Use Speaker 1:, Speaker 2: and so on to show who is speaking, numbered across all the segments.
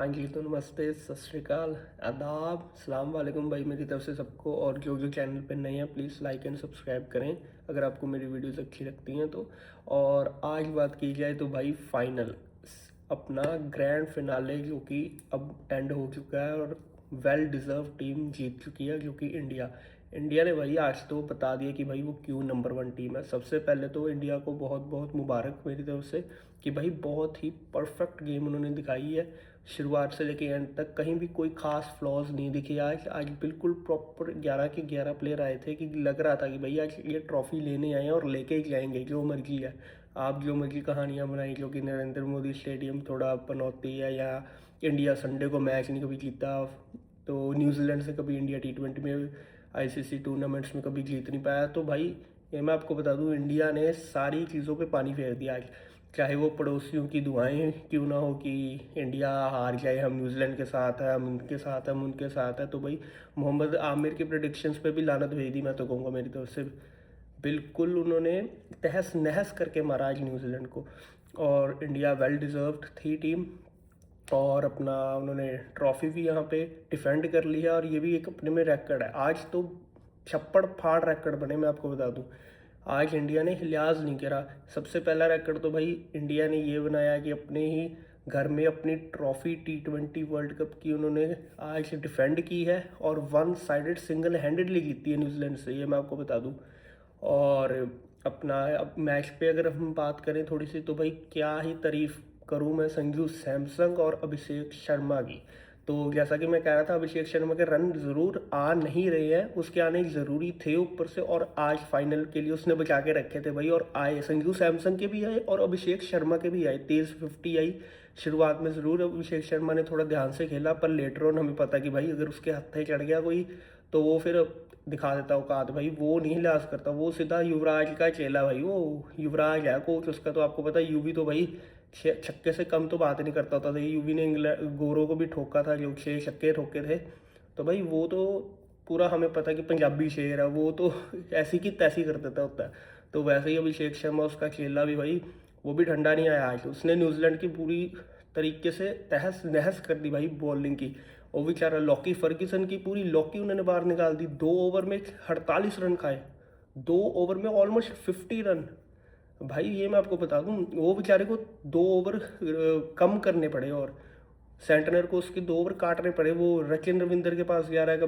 Speaker 1: हाँ जी, तो नमस्ते, सत श्री अकाल, आदाब, सलाम वालेकुम भाई मेरी तरफ से सबको। और जो चैनल पे नए हैं प्लीज़ लाइक एंड सब्सक्राइब करें अगर आपको मेरी वीडियोस अच्छी लगती हैं तो। और आज बात की जाए तो भाई फाइनल अपना ग्रैंड फिनाले जो कि अब एंड हो चुका है और वेल डिज़र्व टीम जीत चुकी है जो कि इंडिया। इंडिया ने भाई आज तो बता दिया कि भाई वो क्यों नंबर वन टीम है। सबसे पहले तो इंडिया को बहुत बहुत मुबारक मेरी तरफ से कि भाई बहुत ही परफेक्ट गेम उन्होंने दिखाई है। शुरुआत से लेके एंड तक कहीं भी कोई खास फ्लॉज नहीं दिखे। आज बिल्कुल प्रॉपर 11 के 11 प्लेयर आए थे कि लग रहा था कि भाई आज ये ट्रॉफी लेने आए हैं और लेके ही जाएंगे जो मर्जी है। आप जो मर्जी कहानियाँ बनाई जो कि नरेंद्र मोदी स्टेडियम थोड़ा पनौती है, या इंडिया संडे को मैच नहीं कभी जीता, तो न्यूजीलैंड से कभी इंडिया T20 में आईसीसी टूर्नामेंट्स में कभी जीत नहीं पाया। तो भाई ये मैं आपको बता दूं, इंडिया ने सारी चीज़ों पे पानी फेर दिया आज। चाहे वो पड़ोसियों की दुआएं क्यों ना हो कि इंडिया हार जाए, हम न्यूजीलैंड के साथ है, हम उनके साथ है, हम उनके साथ है, तो भाई मोहम्मद आमिर के प्रेडिक्शंस पे भी लानत भेज दी मैं तो कहूँगा मेरी तरफ से। बिल्कुल उन्होंने तहस नहस करके मारा आज न्यूजीलैंड को। और इंडिया वेल डिज़र्व्ड थी टीम, और अपना उन्होंने ट्रॉफी भी यहाँ पे डिफेंड कर लिया। और ये भी एक अपने में रिकॉर्ड है। आज तो छप्पड़ फाड़ रिकॉर्ड बने मैं आपको बता दूं। आज इंडिया ने लिहाज नहीं करा। सबसे पहला रिकॉर्ड तो भाई इंडिया ने ये बनाया कि अपने ही घर में अपनी ट्रॉफी T20 वर्ल्ड कप की उन्होंने आज डिफेंड की है और वन साइडेड सिंगल हैंडेडली जीती है न्यूजीलैंड से, ये मैं आपको बता दूं। और अपना अब मैच पे अगर हम बात करें थोड़ी सी, तो भाई क्या ही तारीफ करूं मैं संजू सैमसंग और अभिषेक शर्मा की। तो जैसा कि मैं कह रहा था, अभिषेक शर्मा के रन ज़रूर आ नहीं रहे हैं, उसके आने ज़रूरी थे ऊपर से, और आज फाइनल के लिए उसने बचा के रखे थे भाई। और आए संजू सैमसंग के भी आए और अभिषेक शर्मा के भी आए, तेज़ 50 आई। शुरुआत में ज़रूर अभिषेक शर्मा ने थोड़ा ध्यान से खेला, पर लेटर ऑन हमें पता कि भाई अगर उसके हत्थे चढ़ गया कोई तो वो फिर दिखा देता औकात भाई। वो नहीं लिहाज करता, वो सीधा युवराज का चेला भाई। वो युवराज है कोच उसका, तो आपको पता है यूवी तो भाई छक्के से कम तो बात नहीं करता था। यूवी ने इंग्लैंड गोरों को भी ठोका था जो 6 छक्के ठोके थे। तो भाई वो तो पूरा हमें पता कि पंजाबी शेर है, वो तो ऐसी की तैसी कर देता होता है। तो वैसे ही अभिषेक शर्मा उसका चेला भी भाई, वो भी ठंडा नहीं आया आज। उसने न्यूजीलैंड की पूरी तरीके से तहस नहस कर दी भाई बॉलिंग की। और बेचारा लॉकी फर्ग्यूसन की पूरी लॉकी उन्होंने बाहर निकाल दी। 2 ओवर में 48 रन खाए, 2 ओवर में ऑलमोस्ट 50 रन। भाई ये मैं आपको बता दूं, वो बेचारे को 2 ओवर कम करने पड़े, और सेंटनर को उसके 2 ओवर काटने पड़े। वो रचिन रविंदर के पास जा रहा है,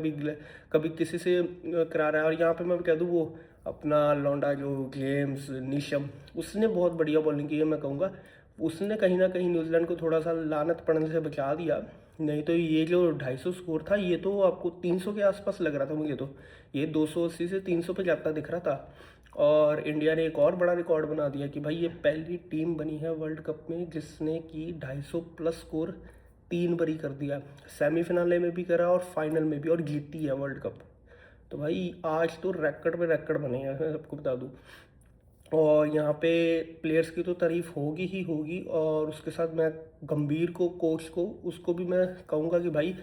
Speaker 1: कभी किसी से करा रहा है। और यहाँ पे मैं कह दूँ, वो अपना लौंडा जो जेम्स नीशम, उसने बहुत बढ़िया बॉलिंग की है मैं कहूँगा। उसने कहीं ना कहीं न्यूजीलैंड को थोड़ा सा लानत पड़ने से बचा दिया। नहीं तो ये जो 250 स्कोर था, ये तो आपको 300 के आसपास लग रहा था मुझे तो। ये 280 से 300 पे जाता दिख रहा था। और इंडिया ने एक और बड़ा रिकॉर्ड बना दिया कि भाई ये पहली टीम बनी है वर्ल्ड कप में जिसने की 250 प्लस स्कोर 3 बारी कर दिया। सेमीफिनाले में भी करा और फाइनल में भी, और जीती है वर्ल्ड कप। तो भाई आज तो रैकड पे रैकड बने हैं मैं सबको बता दूँ। और यहाँ पे प्लेयर्स की तो तारीफ होगी ही होगी, और उसके साथ मैं गंभीर को, कोच को, उसको भी मैं कहूँगा कि भाई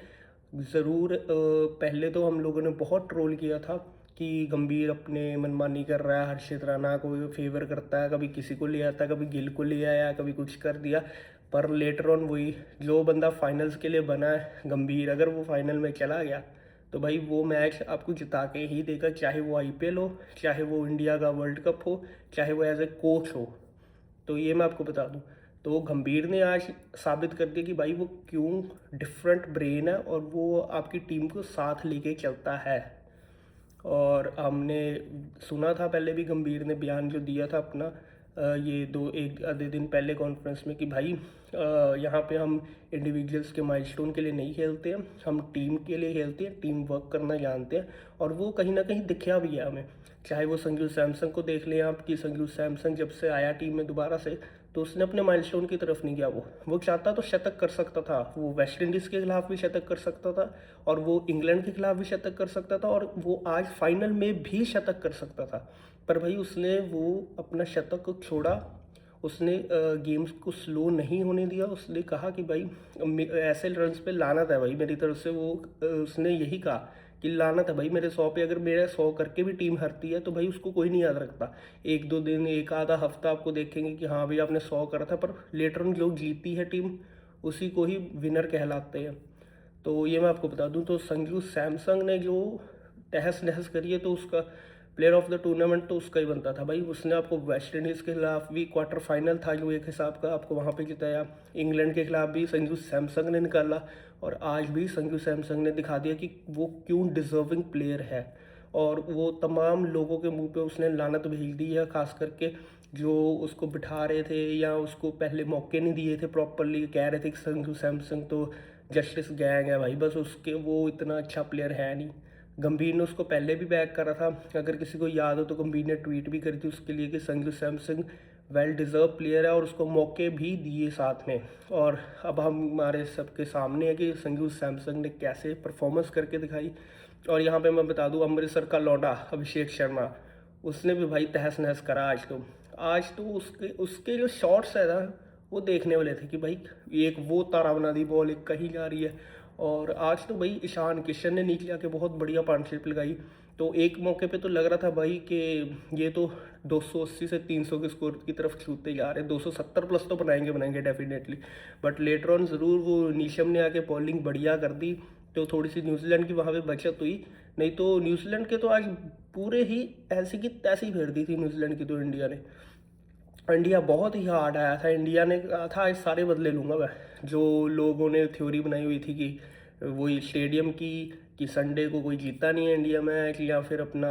Speaker 1: ज़रूर। पहले तो हम लोगों ने बहुत ट्रोल किया था कि गंभीर अपने मनमानी कर रहा है, हर्षित राणा को फेवर करता है, कभी किसी को ले आता, कभी गिल को ले आया, कभी कुछ कर दिया। पर लेटर ऑन वही जो बंदा फाइनल्स के लिए बना है गंभीर, अगर वो फाइनल में चला गया तो भाई वो मैच आपको जिता के ही देगा, चाहे वो आईपीएल हो, चाहे वो इंडिया का वर्ल्ड कप हो, चाहे वो एज ए कोच हो। तो ये मैं आपको बता दूं। तो गंभीर ने आज साबित कर दिया कि भाई वो क्यों डिफरेंट ब्रेन है, और वो आपकी टीम को साथ लेके चलता है। और हमने सुना था पहले भी, गंभीर ने बयान जो दिया था अपना ये दो एक आधे दिन पहले कॉन्फ्रेंस में, कि भाई यहाँ पे हम इंडिविजुअल्स के माइलस्टोन के लिए नहीं खेलते हैं, हम टीम के लिए खेलते हैं, टीम वर्क करना जानते हैं। और वो कहीं ना कहीं दिखा भी है हमें। चाहे वो संजू सैमसंग को देख लें आप, कि संजू सैमसंग जब से आया टीम में दोबारा से, तो उसने अपने माइलस्टोन की तरफ नहीं गया। वो चाहता तो शतक कर सकता था, वो वेस्ट इंडीज़ के खिलाफ भी शतक कर सकता था, और वो इंग्लैंड के खिलाफ भी शतक कर सकता था, और वो आज फाइनल में भी शतक कर सकता था। पर भाई उसने वो अपना शतक को छोड़ा। उसने गेम्स को स्लो नहीं होने दिया। उसने कहा कि भाई ऐसे रन्स पे लानत है भाई मेरी तरफ से। वो उसने यही कहा कि लानत है भाई मेरे 100 पे, अगर मेरा 100 करके भी टीम हारती है तो भाई उसको कोई नहीं याद रखता। 1-2 दिन, एक आधा हफ्ता आपको देखेंगे कि हाँ भाई आपने 100 करा था, पर लेटर ऑन जो जीती है टीम, उसी को ही विनर कहलाते हैं। तो ये मैं आपको बता दूं, तो संजू सैमसंग ने जो तहस नहस करी है, तो उसका प्लेयर ऑफ द टूर्नामेंट तो उसका ही बनता था भाई। उसने आपको वेस्ट इंडीज़ के खिलाफ भी क्वार्टर फाइनल था जो एक हिसाब का, आपको वहाँ पे जिताया। इंग्लैंड के खिलाफ भी संजू सैमसंग ने निकाला, और आज भी संजू सैमसंग ने दिखा दिया कि वो क्यों डिज़र्विंग प्लेयर है। और वो तमाम लोगों के मुंह पे उसने लानत भेज दी है, खास करके जो उसको बिठा रहे थे या उसको पहले मौके नहीं दिए थे प्रॉपरली, कह रहे थे कि संजू सैमसंग तो जस्टिस गैंग है भाई, बस उसके वो इतना अच्छा प्लेयर है नहीं। गंभीर ने उसको पहले भी बैक करा था, अगर किसी को याद हो तो गंभीर ने ट्वीट भी करी थी उसके लिए कि Sanju Samsung well deserve player है, और उसको मौके भी दिए साथ में। और अब हमारे सबके सामने है कि संजू सैमसंग ने कैसे परफॉर्मेंस करके दिखाई। और यहाँ पे मैं बता दूँ, अमृतसर का लौंडा अभिषेक शर्मा, उसने भी भाई तहस नहस करा आज तो उसके उसके जो शॉट्स है ना, वो देखने वाले थे कि भाई एक वो तारा बना दी बॉल, एक कहीं जा रही है। और आज तो भाई ईशान किशन ने नीचे आके बहुत बढ़िया पार्टनरशिप लगाई। तो एक मौके पे तो लग रहा था भाई कि ये तो 280 से 300 के स्कोर की तरफ छूटते जा रहे हैं, 270 प्लस तो बनाएंगे डेफिनेटली। बट लेटर ऑन ज़रूर वो नीशम ने आके बॉलिंग बढ़िया कर दी, तो थोड़ी सी न्यूजीलैंड की वहाँ पे बचत हुई। नहीं तो न्यूजीलैंड के तो आज पूरे ही ऐसी की तैसी फेर दी थी न्यूजीलैंड की तो इंडिया ने। इंडिया बहुत ही हार्ड आया था, इंडिया ने कहा था आज सारे बदले लूँगा मैं। जो लोगों ने थ्योरी बनाई हुई थी कि वही स्टेडियम की, कि संडे को कोई जीता नहीं है इंडिया मैच, या फिर अपना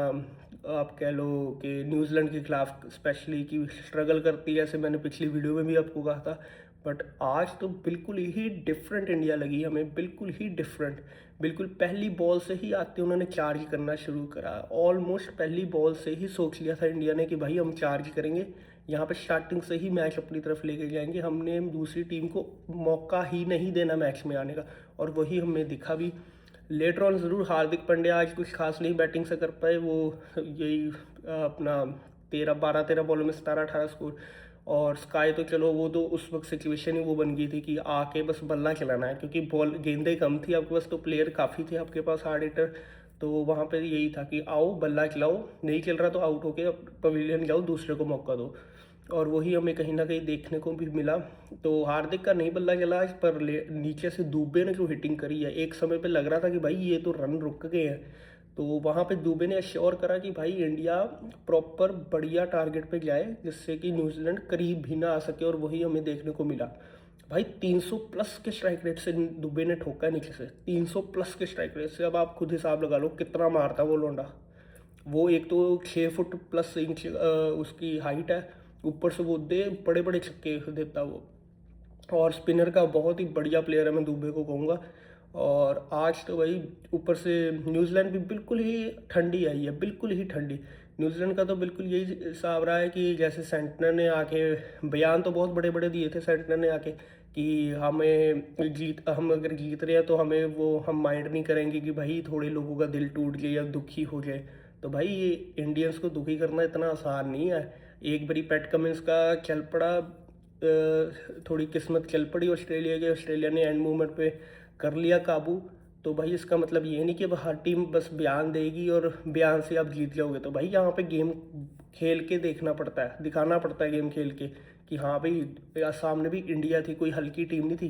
Speaker 1: आप कह लो कि न्यूजीलैंड के खिलाफ स्पेशली कि स्ट्रगल करती है, जैसे मैंने पिछली वीडियो में भी आपको कहा था। बट आज तो बिल्कुल ही डिफरेंट इंडिया लगी हमें, बिल्कुल ही डिफरेंट। बिल्कुल पहली बॉल से ही आते उन्होंने चार्ज करना शुरू करा, ऑलमोस्ट पहली बॉल से ही सोच लिया था इंडिया ने कि भाई हम चार्ज करेंगे, यहाँ पे स्टार्टिंग से ही मैच अपनी तरफ लेके जाएंगे, हमने दूसरी टीम को मौका ही नहीं देना मैच में आने का। और वही हमें दिखा भी। लेटर ऑन ज़रूर हार्दिक पांड्या आज कुछ खास नहीं बैटिंग से कर पाए, वो यही अपना 13 बॉलों में 17-18 स्कोर। और स्काई तो चलो वो तो उस वक्त सिचुएशन ही वो बन गई थी कि आके बस बल्ला चलाना है, क्योंकि बॉल गेंदें कम थी आपके पास, तो प्लेयर काफ़ी थे आपके पास हार्ड हिटर। तो वहाँ पे यही था कि आओ बल्ला चलाओ, नहीं चल रहा तो आउट होके पवेलियन जाओ, दूसरे को मौका दो। और वही हमें कहीं ना कहीं देखने को भी मिला। तो हार्दिक का नहीं बल्ला चला आज, पर नीचे से दुबे ने जो हिटिंग करी है, एक समय पे लग रहा था कि भाई ये तो रन रुक गए हैं। तो वहाँ पे दुबे ने अश्योर करा कि भाई इंडिया प्रॉपर बढ़िया टारगेट पे जाए, जिससे कि न्यूजीलैंड करीब भी ना आ सके, और वही हमें देखने को मिला। भाई 300 प्लस के स्ट्राइक रेट से दुबे ने ठोका नीचे से, 300 प्लस के स्ट्राइक रेट से। अब आप खुद हिसाब लगा लो कितना मारता वो लोंडा। वो एक तो 6 फुट प्लस इंच उसकी हाइट है, ऊपर से वो दे बड़े बड़े छक्के देता वो। और स्पिनर का बहुत ही बढ़िया प्लेयर है, मैं दुबे को कहूँगा। और आज तो भाई ऊपर से न्यूजीलैंड भी बिल्कुल ही ठंडी आई है, बिल्कुल ही ठंडी। न्यूजीलैंड का तो बिल्कुल यही हिसाब रहा है कि जैसे सेंटनर ने आके बयान तो बहुत बड़े बड़े दिए थे सेंटनर ने आके, कि हम अगर जीत रहे हैं तो हमें वो हम माइंड नहीं करेंगे कि भाई थोड़े लोगों का दिल टूट जाए या दुखी हो जाए। तो भाई ये इंडियंस को दुखी करना इतना आसान नहीं है। एक बारी पैट कमिंस का चल पड़ा, थोड़ी किस्मत चल पड़ी ऑस्ट्रेलिया के, ऑस्ट्रेलिया ने एंड मोमेंट पे कर लिया काबू। तो भाई इसका मतलब ये नहीं कि अब हर टीम बस बयान देगी और बयान से आप जीत जाओगे। तो भाई यहाँ पे गेम खेल के देखना पड़ता है, दिखाना पड़ता है गेम खेल के कि हाँ भाई सामने भी इंडिया थी, कोई हल्की टीम नहीं थी,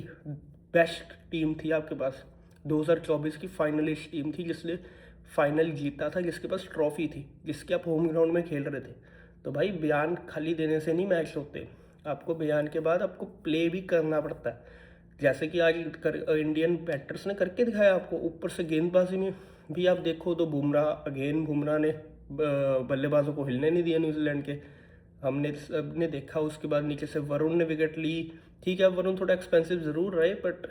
Speaker 1: बेस्ट टीम थी आपके पास। 2024 की फाइनलिस्ट टीम थी जिसने फाइनल जीता था, जिसके पास ट्रॉफी थी, जिसके आप होम ग्राउंड में खेल रहे थे। तो भाई बयान खाली देने से नहीं मैच होते, आपको बयान के बाद आपको प्ले भी करना पड़ता है, जैसे कि आज इंडियन बैटर्स ने करके दिखाया आपको। ऊपर से गेंदबाजी में भी आप देखो तो बुमराह ने बल्लेबाजों को हिलने नहीं दिया न्यूजीलैंड के। हमने सबने देखा, उसके बाद नीचे से वरुण ने विकेट ली। ठीक है वरुण थोड़ा एक्सपेंसिव ज़रूर रहे, बट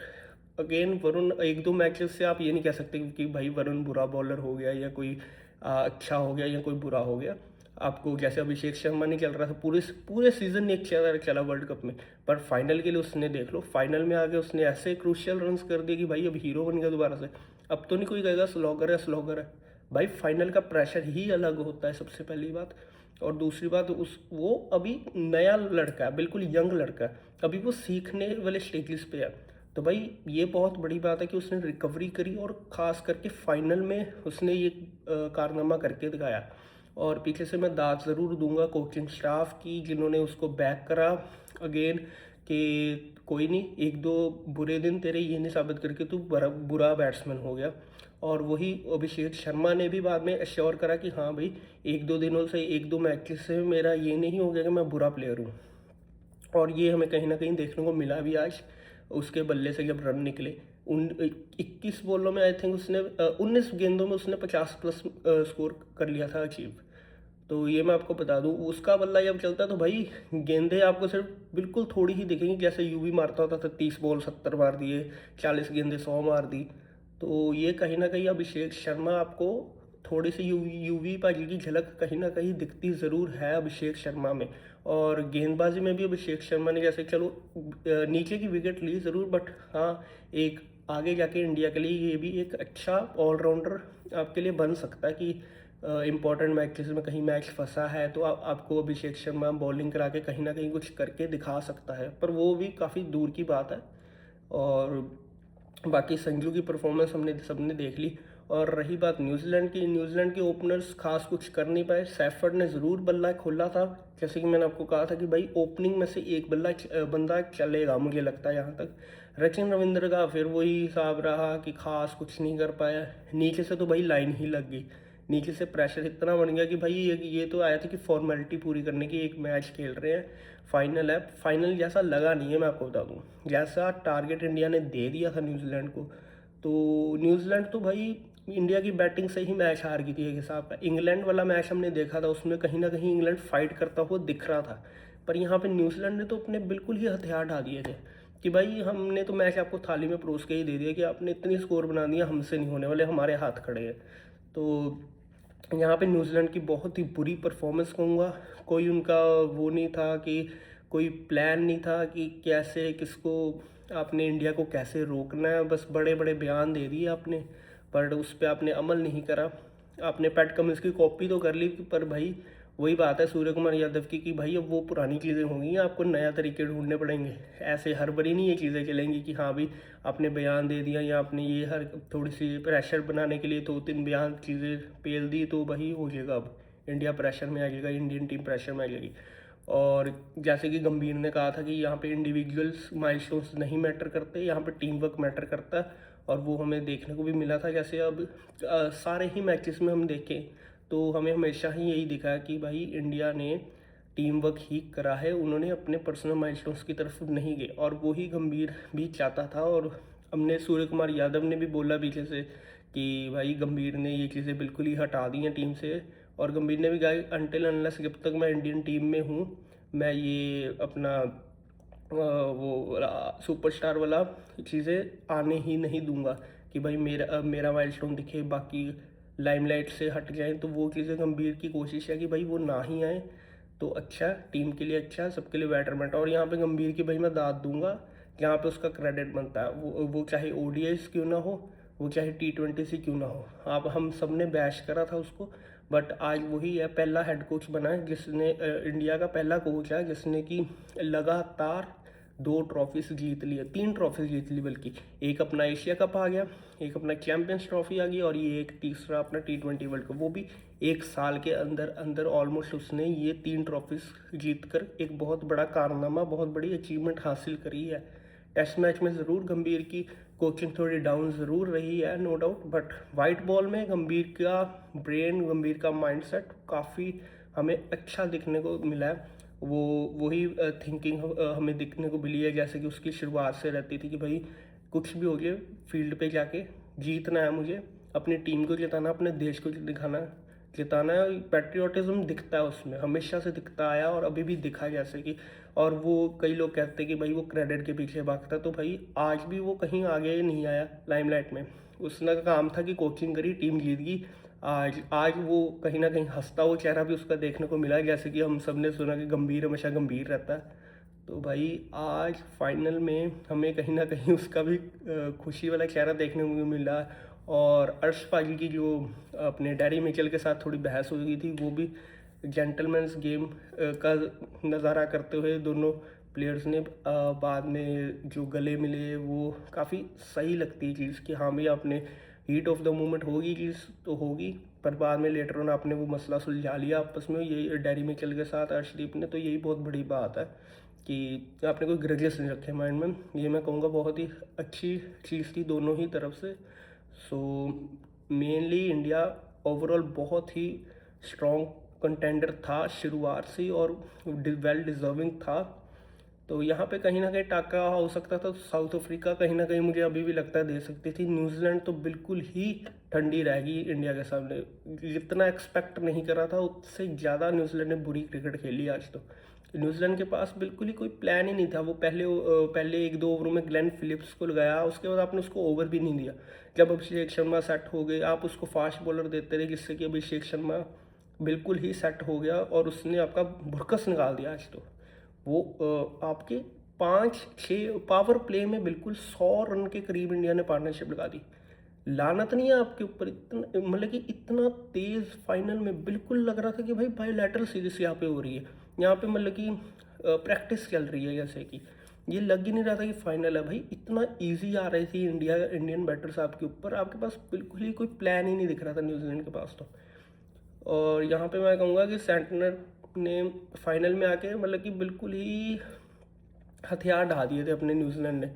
Speaker 1: अगेन वरुण एक दो मैचेस से आप ये नहीं कह सकते कि भाई वरुण बुरा बॉलर हो गया या कोई अच्छा हो गया या कोई बुरा हो गया। आपको जैसे अभिषेक शर्मा नहीं चल रहा था पूरे पूरे सीजन नहीं चला वर्ल्ड कप में, पर फाइनल के लिए उसने देख लो, फाइनल में आके उसने ऐसे क्रूशियल रन्स कर दिए कि भाई अब हीरो बन गया दोबारा से। अब तो नहीं कोई कहेगा स्लॉगर है भाई, फाइनल का प्रेशर ही अलग होता है सबसे पहली बात। और दूसरी बात वो अभी नया लड़का है, बिल्कुल यंग लड़का है, अभी वो सीखने वाले स्टेजेस पे है। तो भाई ये बहुत बड़ी बात है कि उसने रिकवरी करी, और ख़ास करके फाइनल में उसने ये कारनामा करके दिखाया। और पीछे से मैं दाद ज़रूर दूंगा कोचिंग स्टाफ की, जिन्होंने उसको बैक करा अगेन, कि कोई नहीं, एक दो बुरे दिन तेरे ये नहीं साबित करके तू बुरा बैट्समैन हो गया। और वही अभिषेक शर्मा ने भी बाद में एश्योर करा कि हाँ भाई, एक दो दिनों से, एक दो मैचेस से मेरा ये नहीं हो गया कि मैं बुरा प्लेयर हूँ। और ये हमें कहीं ना कहीं देखने को मिला भी आज उसके बल्ले से जब रन निकले। 21 बॉलों में आई थिंक उसने 19 गेंदों में उसने 50+ स्कोर कर लिया था अचीव। तो ये मैं आपको बता दूं, उसका बल्ला जब चलता है तो भाई गेंदें आपको सिर्फ बिल्कुल थोड़ी ही दिखेंगी, जैसे यूवी मारता होता था, 30 बॉल 70 मार दिए, 40 गेंदें 100 मार दी। तो ये कहीं ना कहीं अभिषेक शर्मा आपको थोड़ी सी यूवी बाजी की झलक कहीं ना कहीं दिखती ज़रूर है अभिषेक शर्मा में। और गेंदबाजी में भी अभिषेक शर्मा ने जैसे चलो नीचे की विकेट ली ज़रूर, बट हाँ, एक आगे जाके इंडिया के लिए ये भी एक अच्छा ऑलराउंडर आपके लिए बन सकता है कि इम्पॉर्टेंट मैचेस में कहीं मैच फंसा है तो आपको अभिषेक शर्मा बॉलिंग करा के कहीं ना कहीं कुछ करके दिखा सकता है, पर वो भी काफ़ी दूर की बात है। और बाकी संजू की परफॉर्मेंस हमने सबने देख ली। और रही बात न्यूजीलैंड की, न्यूजीलैंड के ओपनर्स खास कुछ कर नहीं पाए। सैफर्ड ने ज़रूर बल्ला खोला था, जैसे कि मैंने आपको कहा था कि भाई ओपनिंग में से एक बंदा चलेगा मुझे लगता है यहाँ तक। सचिन रविंद्र का फिर वही हिसाब रहा कि खास कुछ नहीं कर पाया। नीचे से तो भाई लाइन ही लग गई, नीचे से प्रेशर इतना बन गया कि भाई ये तो आया था कि फॉर्मेलिटी पूरी करने की, एक मैच खेल रहे हैं, फाइनल है। फाइनल जैसा लगा नहीं है, मैं आपको बता दूँ। जैसा टारगेट इंडिया ने दे दिया था न्यूजीलैंड को, तो न्यूजीलैंड तो भाई इंडिया की बैटिंग से ही मैच हार गई थी एक हिसाब का। इंग्लैंड वाला मैच हमने देखा था, उसमें कहीं ना कहीं इंग्लैंड फाइट करता हुआ दिख रहा था, पर यहाँ पे न्यूजीलैंड ने तो अपने बिल्कुल ही हथियार ढा दिए थे कि भाई हमने तो मैच आपको थाली में परोस के ही दे दिया कि आपने इतनी स्कोर बना दिया, हमसे नहीं होने वाले, हमारे हाथ खड़े हैं। तो यहाँ पे न्यूजीलैंड की बहुत ही बुरी परफॉर्मेंस कहूँगा। कोई उनका वो नहीं था कि कोई प्लान नहीं था कि कैसे किसको आपने इंडिया को कैसे रोकना है, बस बड़े बड़े बयान दे दिए आपने, पर उस पर आपने अमल नहीं करा। आपने पैट कमिंस की कॉपी तो कर ली, पर भाई वही बात है सूर्य कुमार यादव की कि भाई अब वो पुरानी चीज़ें होंगी, आपको नया तरीके ढूंढने पड़ेंगे। ऐसे हर बारी नहीं ये चीज़ें चलेंगी कि हाँ भाई आपने बयान दे दिया या आपने ये हर थोड़ी सी प्रेशर बनाने के लिए 2-3 बयान चीज़ें पेल दी तो वही हो जाएगा, अब इंडिया प्रेशर में आ जाएगा, इंडियन टीम प्रेशर में आ जाएगी। और जैसे कि गंभीर ने कहा था कि यहाँ पे इंडिविजुअल्स माइलस्टोन्स नहीं मैटर करते, यहाँ पे टीम वर्क मैटर करता है, और वो हमें देखने को भी मिला था। जैसे अब सारे ही मैचेस में हम देखें तो हमें हमेशा ही यही दिखा कि भाई इंडिया ने टीम वर्क ही करा है, उन्होंने अपने पर्सनल माइलस्टोन्स की तरफ नहीं गए, और वही गंभीर भी चाहता था। और हमने सूर्य कुमार यादव ने भी बोला पीछे से कि भाई गंभीर ने ये चीज़ें बिल्कुल ही हटा दी हैं टीम से। और गंभीर ने भी कहा अनटिल अनलेस, जब तक मैं इंडियन टीम में हूँ, मैं ये अपना वो सुपरस्टार वाला चीज़ें आने ही नहीं दूंगा कि भाई मेरा माइलस्टोन दिखे, बाकी लाइमलाइट से हट जाए। तो वो चीज़ें गंभीर की कोशिश है कि भाई वो ना ही आए तो अच्छा, टीम के लिए अच्छा, सबके लिए बेटरमेंट। और यहाँ पे गंभीर की भाई मैं दाद दूंगा जहाँ पे उसका क्रेडिट बनता है, वो चाहे ओडीआईस क्यों ना हो, वो चाहे T20 से क्यों ना हो। आप हम सब ने बैश करा था उसको, बट आज वही है, पहला हेड कोच बना है जिसने इंडिया का पहला कोच है जिसने कि लगातार 2 ट्रॉफीज जीत ली है, 3 ट्रॉफीज जीत ली, बल्कि एक अपना एशिया कप आ गया, एक अपना चैंपियंस ट्रॉफी आ गई, और ये एक तीसरा अपना T20 वर्ल्ड कप, वो भी एक साल के अंदर अंदर ऑलमोस्ट उसने ये 3 ट्रॉफीज जीत कर एक बहुत बड़ा कारनामा, बहुत बड़ी अचीवमेंट हासिल करी है। टेस्ट मैच में ज़रूर गंभीर की कोचिंग थोड़ी डाउन ज़रूर रही है, no doubt, but white ball में गंभीर का ब्रेन, गंभीर का माइंडसेट काफ़ी हमें अच्छा दिखने को मिला है। वो वही थिंकिंग हमें दिखने को मिली है जैसे कि उसकी शुरुआत से रहती थी कि भाई कुछ भी हो जाए, फील्ड पे जाके जीतना है मुझे, अपनी टीम को जिताना, अपने देश को जिताना है। पैट्रियोटिज्म दिखता है उसमें, हमेशा से दिखता आया और अभी भी दिखा जैसे कि। और वो कई लोग कहते हैं कि भाई वो क्रेडिट के पीछे भागता, तो भाई आज भी वो कहीं आगे नहीं आया लाइमलाइट में। उसका काम था कि कोचिंग करी, टीम जीत गई। आज वो कहीं ना कहीं हंसता हुआ चेहरा भी उसका देखने को मिला, जैसे कि हम सब ने सुना कि गंभीर हमेशा गंभीर रहता है। तो भाई आज फाइनल में हमें कहीं ना कहीं उसका भी खुशी वाला चेहरा देखने को मिला। और अर्श पाजी की जो अपने डैरी मिचेल के साथ थोड़ी बहस हो गई थी, वो भी जेंटलमैन्स गेम का नज़ारा करते हुए दोनों प्लेयर्स ने बाद में जो गले मिले, वो काफ़ी सही लगती है चीज़ कि हाँ भाई आपने हीट ऑफ द मोमेंट होगी चीज़ तो होगी, पर बाद में लेटर ऑन आपने वो मसला सुलझा लिया आपस में, ये डैरी मिचेल के साथ अर्शदीप ने, तो यही बहुत बड़ी बात है कि आपने कोई ग्रजेस नहीं रखे माइंड में। ये मैं कहूँगा बहुत ही अच्छी चीज़ थी दोनों ही तरफ से। सो मेनली इंडिया ओवरऑल बहुत ही स्ट्रॉन्ग कंटेंडर था शुरुआत से और वेल डिज़र्विंग था। तो यहाँ पे कहीं ना कहीं टाका हो सकता था। साउथ अफ्रीका कहीं ना कहीं मुझे अभी भी लगता है दे सकती थी। न्यूजीलैंड तो बिल्कुल ही ठंडी रहेगी इंडिया के सामने। जितना एक्सपेक्ट नहीं करा था उससे ज़्यादा न्यूजीलैंड ने बुरी क्रिकेट खेली आज तो। न्यूजीलैंड के पास बिल्कुल ही कोई प्लान ही नहीं था। वो पहले 1-2 ओवरों में ग्लेन फिलिप्स को लगाया, उसके बाद आपने उसको ओवर भी नहीं दिया। जब अभिषेक शर्मा सेट हो गए आप उसको फास्ट बॉलर देते रहे, जिससे कि अभिषेक शर्मा बिल्कुल ही सेट हो गया और उसने आपका भुरकस निकाल दिया आज तो। वो आपके 5-6 पावर प्ले में बिल्कुल 100 रन के करीब इंडिया ने पार्टनरशिप लगा दी। लानत नहीं है आपके ऊपर, इतना मतलब कि इतना तेज़ फाइनल में बिल्कुल लग रहा था कि भाई बायलैटरल सीरीज यहाँ पे हो रही है। यहाँ पे मतलब कि प्रैक्टिस चल रही है, जैसे कि ये लग ही नहीं रहा था कि फाइनल है। भाई इतना इजी आ रही थी इंडियन बैटर्स आपके ऊपर, आपके पास बिल्कुल ही कोई प्लान ही नहीं दिख रहा था न्यूजीलैंड के पास तो। और यहाँ पे मैं कहूँगा कि सेंटनर ने फाइनल में आके मतलब कि बिल्कुल ही हथियार ढा दिए थे अपने न्यूजीलैंड ने।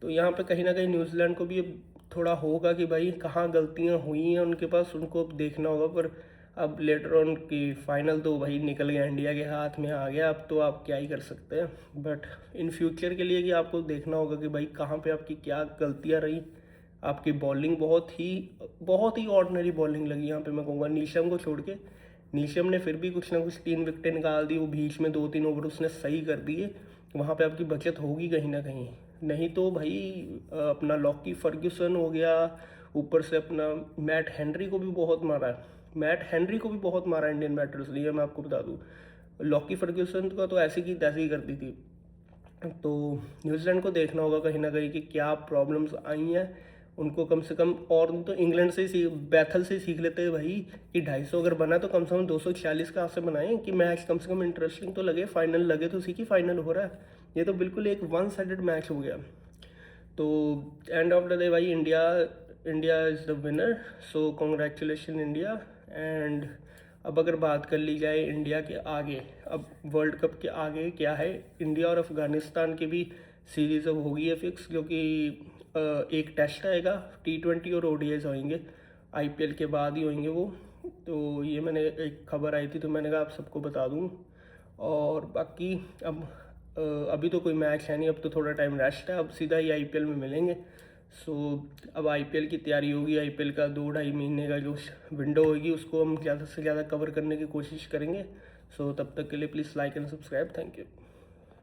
Speaker 1: तो यहाँ पे कहीं ना कहीं न्यूजीलैंड को भी अब थोड़ा होगा कि भाई कहाँ गलतियाँ हुई हैं उनके पास, उनको अब देखना होगा। पर अब लेटर ऑन की फाइनल तो भाई निकल गया, इंडिया के हाथ में आ गया, अब तो आप क्या ही कर सकते हैं। बट इन फ्यूचर के लिए कि आपको देखना होगा कि भाई कहाँ पे आपकी क्या गलतियाँ रही। आपकी बॉलिंग बहुत ही ऑर्डिनरी बॉलिंग लगी यहाँ पे मैं कहूँगा, नीशम को छोड़ के। नीशम ने फिर भी कुछ ना कुछ 3 विकेटें निकाल दी, वो बीच में 2-3 ओवर उसने सही कर दिए। वहाँ पे आपकी बचत होगी कहीं ना कहीं। नहीं तो भाई अपना लॉकी फर्ग्यूसन हो गया, ऊपर से अपना मैट हेनरी को भी बहुत मारा है। मैट हेनरी को भी बहुत मारा इंडियन बैटर्स ने, मैं आपको बता दूँ। लॉकी फर्ग्यूसन का तो ऐसी की तैसी कर दी थी। तो न्यूजीलैंड को देखना होगा कहीं ना कहीं कि क्या प्रॉब्लम्स आई हैं उनको कम से कम। और तो इंग्लैंड से बैथल से सीख लेते हैं भाई कि 250 अगर बना तो कम से कम 246 का आपसे बनाएं कि मैच कम से कम इंटरेस्टिंग तो लगे, फाइनल लगे तो उसी की फाइनल हो रहा है। ये तो बिल्कुल एक वन साइडेड मैच हो गया। तो एंड ऑफ द डे भाई India is the winner. So congratulation India. And अब अगर बात कर ली जाए इंडिया के आगे, अब वर्ल्ड कप के आगे क्या है, इंडिया और अफ़गानिस्तान की भी सीरीज़ अब होगी है फिक्स, क्योंकि एक टेस्ट आएगा, T20 और ODIs होंगे, IPL के बाद ही होंगे वो। तो ये मैंने एक खबर आई थी तो मैंने कहा आप सबको बता दूँ। और बाकी अब अभी तो कोई मैच है नहीं, अब तो थोड़ा टाइम रेस्ट है, अब सीधा ही IPL में मिलेंगे। सो अब IPL की तैयारी होगी। IPL का 2-2.5 महीने का जो विंडो होगी उसको हम ज़्यादा से ज़्यादा कवर करने की कोशिश करेंगे। सो तब तक के लिए please like and subscribe. Thank you.